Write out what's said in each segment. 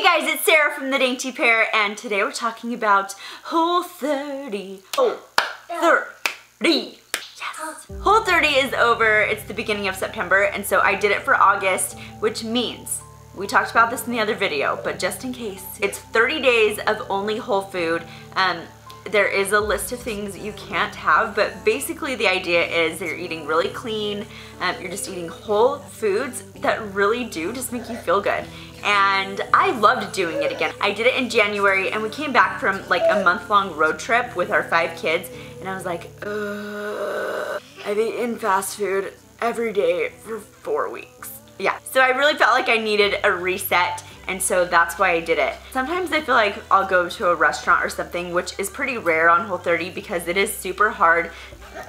guys, it's Sarah from the Dainty Pear, and today we're talking about Whole30. Whole30. Yes. Whole30 is over. It's the beginning of September, and so I did it for August, which means we talked about this in the other video, but just in case, it's 30 days of only whole food. There is a list of things you can't have, but basically the idea is that you're eating really clean, you're just eating whole foods that really do just make you feel good. And I loved doing it again. I did it in January, and we came back from like a month-long road trip with our 5 kids, and I was like, I've eaten fast food every day for 4 weeks. Yeah, so I really felt like I needed a reset, and so that's why I did it. Sometimes I feel like I'll go to a restaurant or something, which is pretty rare on Whole30 because it is super hard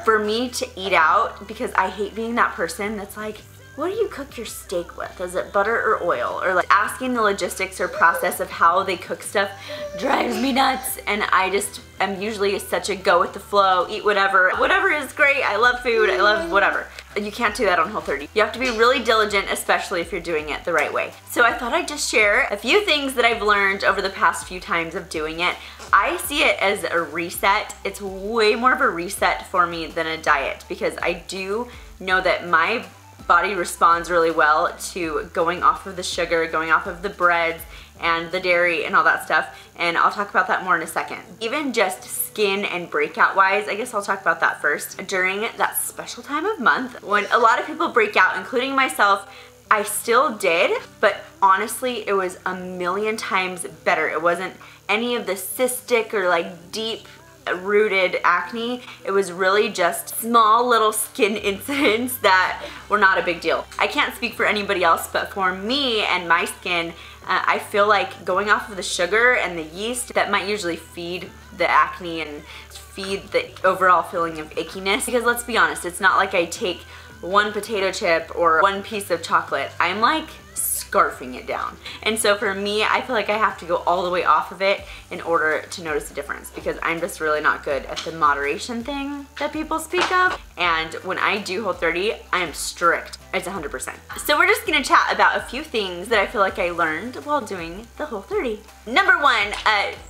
for me to eat out because I hate being that person that's like, what do you cook your steak with? Is it butter or oil? Or like asking the logistics or process of how they cook stuff drives me nuts, and I just am usually such a go with the flow, eat whatever. Whatever is great, I love food, I love whatever. You can't do that on Whole30. You have to be really diligent, especially if you're doing it the right way. So I thought I'd just share a few things that I've learned over the past few times of doing it. I see it as a reset. It's way more of a reset for me than a diet because I do know that my body responds really well to going off of the sugar, going off of the breads and the dairy and all that stuff, and I'll talk about that more in a second. Even just skin and breakout wise, I guess I'll talk about that first. During that special time of month when a lot of people break out, including myself, I still did, but honestly it was a million times better. It wasn't any of the cystic or like deep rooted acne. It was really just small little skin incidents that were not a big deal. I can't speak for anybody else, but for me and my skin, I feel like going off of the sugar and the yeast that might usually feed the acne and feed the overall feeling of ickiness, because let's be honest, it's not like I take one potato chip or one piece of chocolate. I'm like scarfing it down. And so for me, I feel like I have to go all the way off of it in order to notice the difference because I'm just really not good at the moderation thing that people speak of. And when I do Whole30, I am strict. It's 100%. So we're just gonna chat about a few things that I feel like I learned while doing the Whole30. Number one,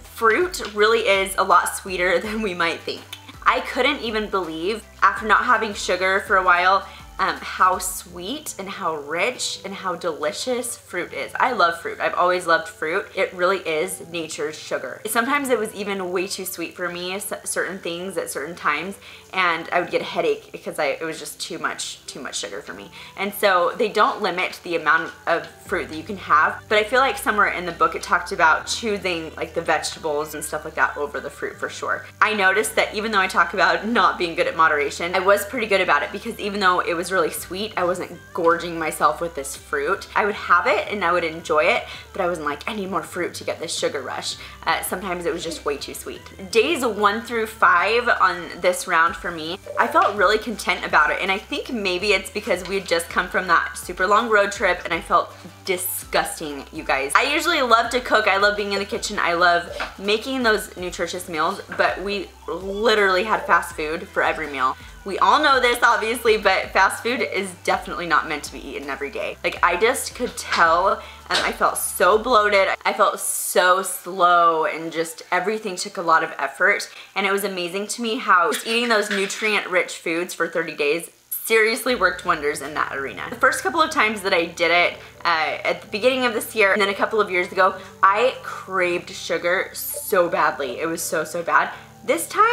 fruit really is a lot sweeter than we might think. I couldn't even believe, after not having sugar for a while, how sweet and how rich and how delicious fruit is. I love fruit. I've always loved fruit. It really is nature's sugar. Sometimes it was even way too sweet for me, certain things at certain times, and I would get a headache because it was just too much sugar for me. And so they don't limit the amount of fruit that you can have, but I feel like somewhere in the book it talked about choosing like the vegetables and stuff like that over the fruit for sure. I noticed that even though I talk about not being good at moderation, I was pretty good about it because even though it was really sweet, I wasn't gorging myself with this fruit. I would have it and I would enjoy it, but I wasn't like, I need more fruit to get this sugar rush. Sometimes it was just way too sweet. Days 1 through 5 on this round for me, I felt really content about it, and I think maybe it's because we had just come from that super long road trip and I felt disgusting, you guys. I usually love to cook. I love being in the kitchen. I love making those nutritious meals, but we literally had fast food for every meal. We all know this obviously, but fast food is definitely not meant to be eaten every day. Like I just could tell, I felt so bloated. I felt so slow and just everything took a lot of effort. And it was amazing to me how eating those nutrient rich foods for 30 days seriously worked wonders in that arena. The first couple of times that I did it at the beginning of this year and then a couple of years ago, I craved sugar so badly. It was so bad. This time,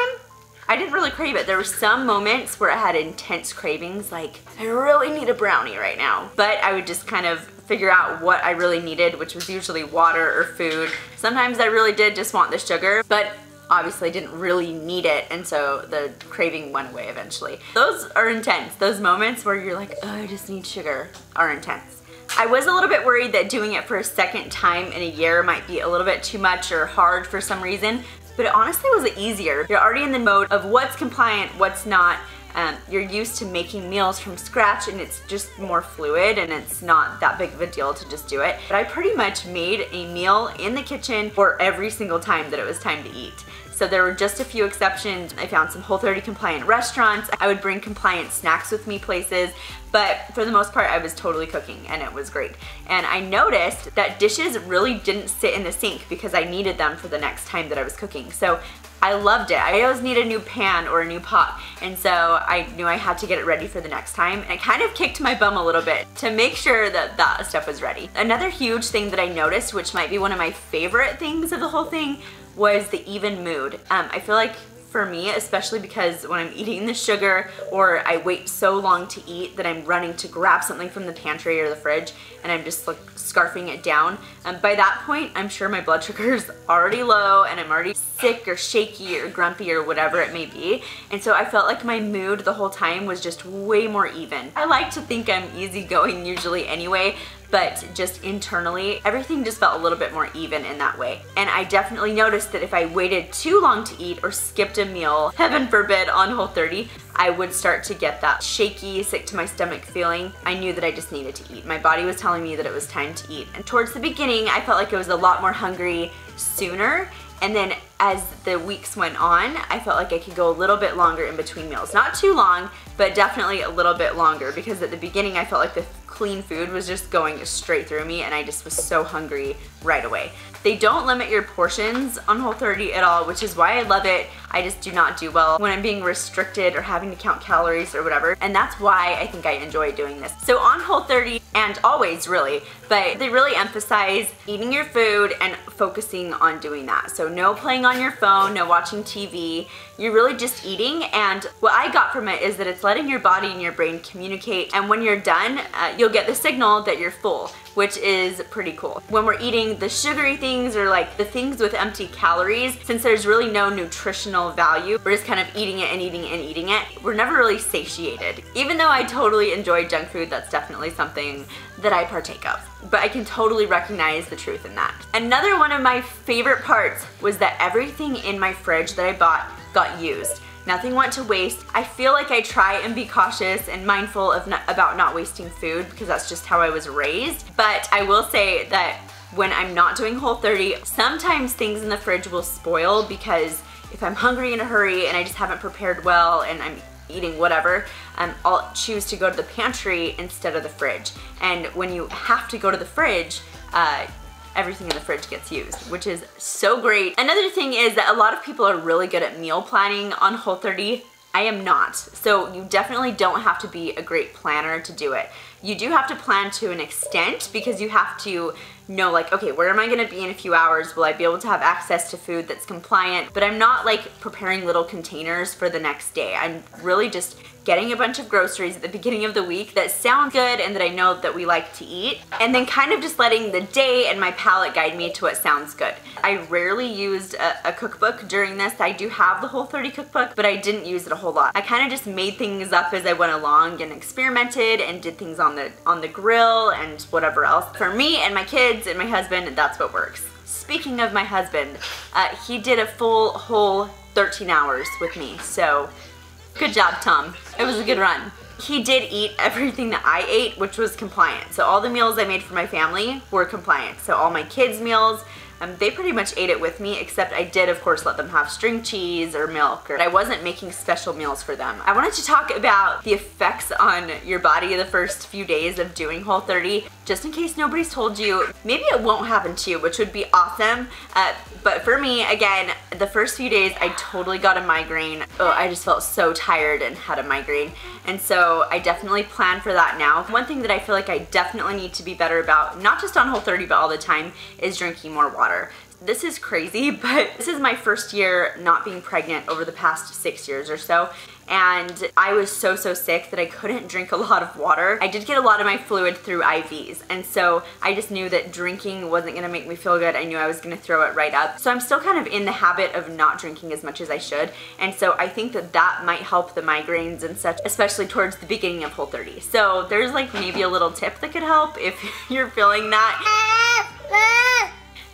I didn't really crave it. There were some moments where I had intense cravings, like I really need a brownie right now. But I would just kind of figure out what I really needed, which was usually water or food. Sometimes I really did just want the sugar, but obviously didn't really need it, and so the craving went away eventually. Those are intense. Those moments where you're like, oh, I just need sugar are intense. I was a little bit worried that doing it for a second time in a year might be a little bit too much or hard for some reason, but it honestly was easier. You're already in the mode of what's compliant, what's not. You're used to making meals from scratch and it's just more fluid and it's not that big of a deal to just do it. But I pretty much made a meal in the kitchen for every single time that it was time to eat. So there were just a few exceptions. I found some Whole30 compliant restaurants. I would bring compliant snacks with me places, but for the most part, I was totally cooking and it was great. And I noticed that dishes really didn't sit in the sink because I needed them for the next time that I was cooking. So I loved it. I always need a new pan or a new pot, and so I knew I had to get it ready for the next time. And I kind of kicked my bum a little bit to make sure that that stuff was ready. Another huge thing that I noticed, which might be one of my favorite things of the whole thing, was the even mood. I feel like for me, especially because when I'm eating the sugar or I wait so long to eat that I'm running to grab something from the pantry or the fridge and I'm just like scarfing it down, by that point I'm sure my blood sugar is already low and I'm already sick or shaky or grumpy or whatever it may be. And so I felt like my mood the whole time was just way more even. I like to think I'm easygoing usually anyway, but just internally, everything just felt a little bit more even in that way. And I definitely noticed that if I waited too long to eat or skipped a meal, heaven forbid, on Whole30, I would start to get that shaky, sick to my stomach feeling. I knew that I just needed to eat. My body was telling me that it was time to eat. And towards the beginning, I felt like I was a lot more hungry sooner. And then as the weeks went on, I felt like I could go a little bit longer in between meals. Not too long, but definitely a little bit longer, because at the beginning I felt like the clean food was just going straight through me and I just was so hungry right away. They don't limit your portions on Whole30 at all, which is why I love it. I just do not do well when I'm being restricted or having to count calories or whatever, and that's why I think I enjoy doing this. So on Whole30, and always really, but they really emphasize eating your food and focusing on doing that. So no playing on your phone, no watching TV, you're really just eating. And what I got from it is that it's letting your body and your brain communicate, and when you're done, you'll get the signal that you're full, which is pretty cool. When we're eating the sugary things or like the things with empty calories, since there's really no nutritional value, we're just kind of eating it and eating it and eating it, we're never really satiated. Even though I totally enjoy junk food, that's definitely something that I partake of. But I can totally recognize the truth in that. Another one of my favorite parts was that everything in my fridge that I bought got used. Nothing went to waste. I feel like I try and be cautious and mindful of about not wasting food because that's just how I was raised. But I will say that when I'm not doing Whole30, sometimes things in the fridge will spoil because if I'm hungry in a hurry and I just haven't prepared well and I'm eating whatever, I'll choose to go to the pantry instead of the fridge. And when you have to go to the fridge, everything in the fridge gets used, which is so great. Another thing is that a lot of people are really good at meal planning on Whole30. I am not. So you definitely don't have to be a great planner to do it. You do have to plan to an extent because you have to know like, okay, where am I gonna be in a few hours? Will I be able to have access to food that's compliant? But I'm not like preparing little containers for the next day. I'm really just getting a bunch of groceries at the beginning of the week that sound good and that I know that we like to eat, and then kind of just letting the day and my palate guide me to what sounds good. I rarely used a cookbook during this. I do have the Whole30 cookbook, but I didn't use it a whole lot. I kind of just made things up as I went along and experimented and did things on the grill and whatever else. For me and my kids and my husband, that's what works. Speaking of my husband, he did a whole 13 hours with me, so good job, Tom. It was a good run. He did eat everything that I ate, which was compliant. So all the meals I made for my family were compliant. So all my kids' meals, they pretty much ate it with me, except I did, of course, let them have string cheese or milk, or I wasn't making special meals for them. I wanted to talk about the effects on your body the first few days of doing Whole30, just in case nobody's told you. Maybe it won't happen to you, which would be awesome. But for me, again, the first few days, I totally got a migraine. Oh, I just felt so tired and had a migraine. And so I definitely plan for that now. One thing that I feel like I definitely need to be better about, not just on Whole30, but all the time, is drinking more water. This is crazy, but this is my first year not being pregnant over the past 6 years or so. And I was so sick that I couldn't drink a lot of water. I did get a lot of my fluid through IVs, and so I just knew that drinking wasn't gonna make me feel good. I knew I was gonna throw it right up. So I'm still kind of in the habit of not drinking as much as I should, and so I think that that might help the migraines and such, especially towards the beginning of Whole30. So there's like maybe a little tip that could help if you're feeling that.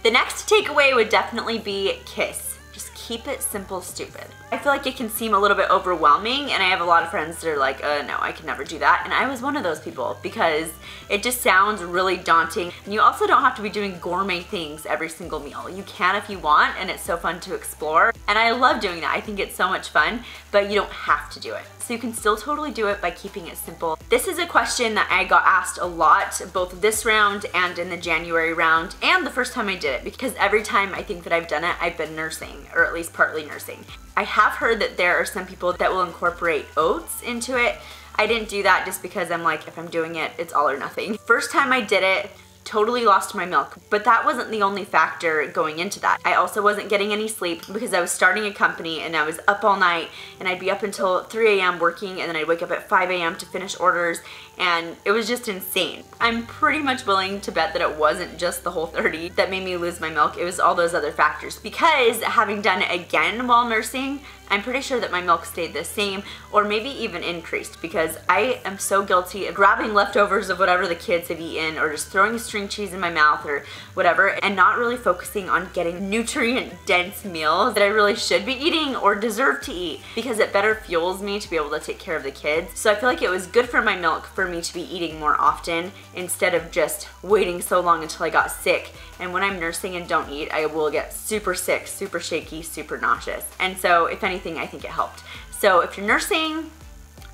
The next takeaway would definitely be kiss. Just keep it simple, stupid. I feel like it can seem a little bit overwhelming, and I have a lot of friends that are like, no, I can never do that. And I was one of those people because it just sounds really daunting. And you also don't have to be doing gourmet things every single meal. You can if you want, and it's so fun to explore. And I love doing that. I think it's so much fun, but you don't have to do it. So you can still totally do it by keeping it simple. This is a question that I got asked a lot, both this round and in the January round, and the first time I did it, because every time I think that I've done it, I've been nursing, or at least partly nursing. I have heard that there are some people that will incorporate oats into it. I didn't do that just because I'm like, if I'm doing it, it's all or nothing. First time I did it, totally lost my milk, but that wasn't the only factor going into that. I also wasn't getting any sleep because I was starting a company and I was up all night, and I'd be up until 3 a.m. working, and then I'd wake up at 5 a.m. to finish orders, and it was just insane. I'm pretty much willing to bet that it wasn't just the Whole30 that made me lose my milk. It was all those other factors, because having done it again while nursing, I'm pretty sure that my milk stayed the same or maybe even increased, because I am so guilty of grabbing leftovers of whatever the kids have eaten or just throwing string cheese in my mouth or whatever, and not really focusing on getting nutrient-dense meals that I really should be eating or deserve to eat, because it better fuels me to be able to take care of the kids. So I feel like it was good for my milk for me to be eating more often instead of just waiting so long until I got sick. And when I'm nursing and don't eat, I will get super sick, super shaky, super nauseous. And so if anything, I think it helped. So if you're nursing,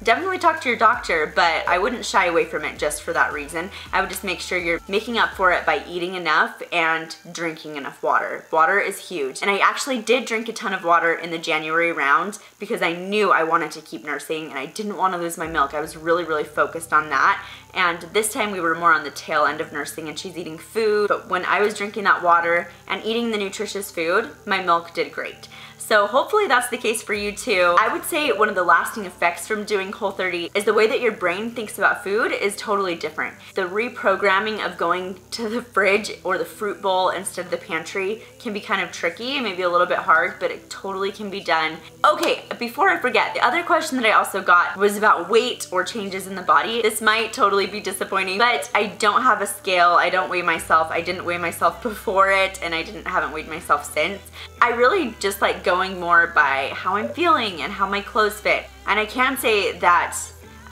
definitely talk to your doctor, but I wouldn't shy away from it just for that reason. I would just make sure you're making up for it by eating enough and drinking enough water. Water is huge. And I actually did drink a ton of water in the January round because I knew I wanted to keep nursing and I didn't want to lose my milk. I was really, really focused on that. And this time we were more on the tail end of nursing and she's eating food. But when I was drinking that water and eating the nutritious food, my milk did great. So hopefully that's the case for you too. I would say one of the lasting effects from doing Whole30 is the way that your brain thinks about food is totally different. The reprogramming of going to the fridge or the fruit bowl instead of the pantry can be kind of tricky, maybe a little bit hard, but it totally can be done. Okay, before I forget, the other question that I also got was about weight or changes in the body. This might totally be disappointing, but I don't have a scale. I don't weigh myself. I didn't weigh myself before it, and I haven't weighed myself since. I really just like going more by how I'm feeling and how my clothes fit. And I can say that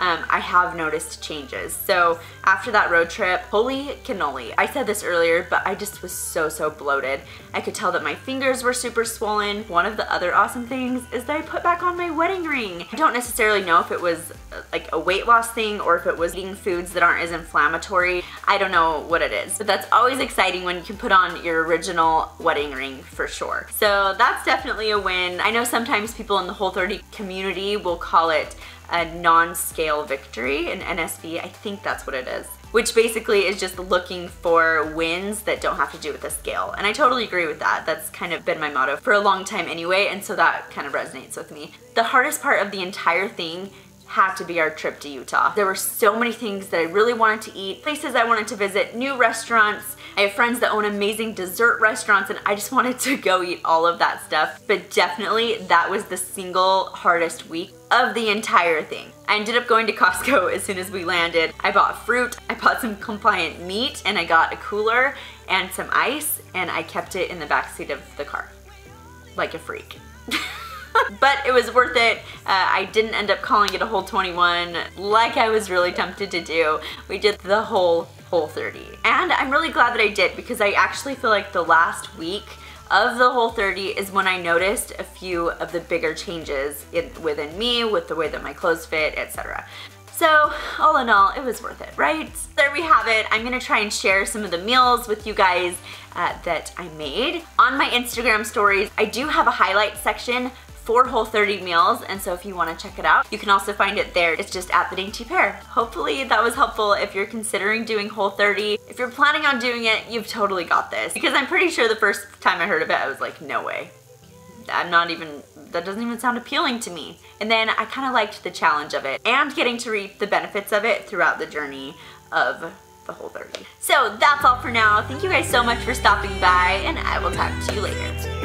I have noticed changes. So after that road trip, holy cannoli. I said this earlier, but I just was so bloated. I could tell that my fingers were super swollen. One of the other awesome things is that I put back on my wedding ring. I don't necessarily know if it was like a weight loss thing or if it was eating foods that aren't as inflammatory. I don't know what it is, but that's always exciting when you can put on your original wedding ring for sure. So that's definitely a win. I know sometimes people in the Whole30 community will call it a non-scale victory, an NSV, I think that's what it is, which basically is just looking for wins that don't have to do with a scale. And I totally agree with that. That's kind of been my motto for a long time anyway, and so that kind of resonates with me. The hardest part of the entire thing had to be our trip to Utah. There were so many things that I really wanted to eat, places I wanted to visit, new restaurants. I have friends that own amazing dessert restaurants and I just wanted to go eat all of that stuff. But definitely that was the single hardest week of the entire thing. I ended up going to Costco as soon as we landed. I bought fruit, I bought some compliant meat, and I got a cooler and some ice, and I kept it in the backseat of the car. Like a freak. But it was worth it. I didn't end up calling it a Whole21 like I was really tempted to do. We did the whole Whole30. And I'm really glad that I did, because I actually feel like the last week of the Whole30 is when I noticed a few of the bigger changes within me, with the way that my clothes fit, etc. So all in all, it was worth it, right? There we have it. I'm gonna try and share some of the meals with you guys that I made. On my Instagram stories, I do have a highlight section for Whole30 meals, and so if you want to check it out, you can also find it there. It's just at the Dainty Pear. Hopefully that was helpful if you're considering doing Whole30. If you're planning on doing it, you've totally got this. Because I'm pretty sure the first time I heard of it, I was like, no way. That doesn't even sound appealing to me. And then I kind of liked the challenge of it and getting to reap the benefits of it throughout the journey of the Whole30. So that's all for now. Thank you guys so much for stopping by, and I will talk to you later.